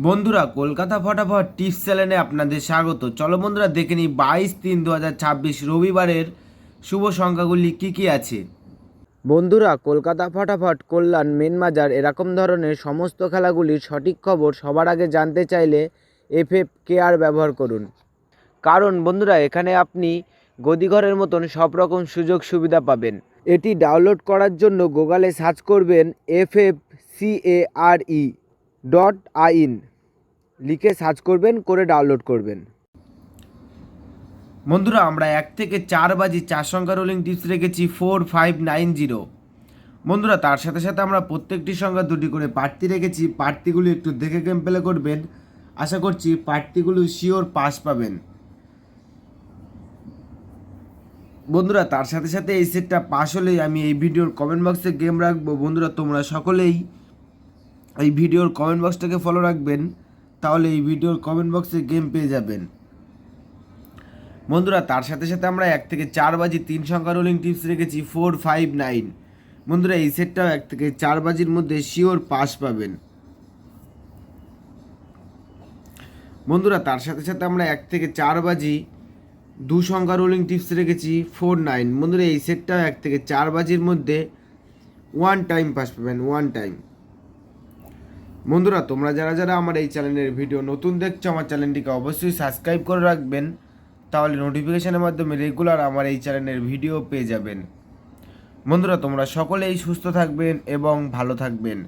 বন্ধুরা, কলকাতা ফটাফট টিপস চ্যানেলে আপনাদের স্বাগত। চলো বন্ধুরা, দেখে নিই 22/3/2026 রবিবারের শুভ সংখ্যাগুলি কি কি আছে। বন্ধুরা, কলকাতা ফটাফট, কল্যাণ, মেনবাজার এরকম ধরনের সমস্ত খেলাগুলির সঠিক খবর সবার আগে জানতে চাইলে FFKR ব্যবহার করুন। কারণ বন্ধুরা, এখানে আপনি গদিঘরের মতন সব রকম সুযোগ সুবিধা পাবেন। এটি ডাউনলোড করার জন্য গুগলে সার্চ করবেন FFCARE.in, লিখে সার্চ করবেন, করে ডাউনলোড করবেন। বন্ধুরা, আমরা 1 থেকে 4 বাজি 4 সংখ্যা রোলিং টিপস রেখেছি 4590। বন্ধুরা, তার সাথে সাথে আমরা প্রত্যেকটি সংখ্যা দুটি করে প্রার্থী রেখেছি। প্রার্থীগুলি একটু দেখে গেম প্লে করবেন। আশা করছি প্রার্থীগুলো শিওর পাস পাবেন। বন্ধুরা, তার সাথে সাথে এই সেটটা পাস হলেই আমি এই ভিডিওর কমেন্ট বক্সে গেম রাখবো। বন্ধুরা, তোমরা সকলেই এই ভিডিওর কমেন্ট বক্সটাকে ফলো রাখবেন, তাহলে এই ভিডিওর কমেন্ট বক্সে গেম পেয়ে যাবেন। বন্ধুরা, তার সাথে সাথে আমরা 1 থেকে 4 বাজি 3 সংখ্যা রোলিং টিপস রেখেছি 459। বন্ধুরা, এই সেটটাও 1 থেকে 4 বাজির মধ্যে শিওর পাস পাবেন। বন্ধুরা, তার সাথে সাথে আমরা 1 থেকে 4 বাজি 2 সংখ্যা রোলিং টিপস রেখেছি 49। বন্ধুরা, এই সেটটাও 1 থেকে 4 বাজির মধ্যে 1 টাইম পাস পাবেন, 1 টাইম। বন্ধুরা, তোমরা যারা যারা আমার এই চ্যানেলের ভিডিও নতুন দেখছো, আমার চ্যানেলটিকে অবশ্যই সাবস্ক্রাইব করে রাখবেন, তাহলে নোটিফিকেশনের মাধ্যমে রেগুলার আমার এই চ্যানেলের ভিডিও পেয়ে যাবেন। বন্ধুরা, তোমরা সকলেই সুস্থ থাকবেন এবং ভালো থাকবেন।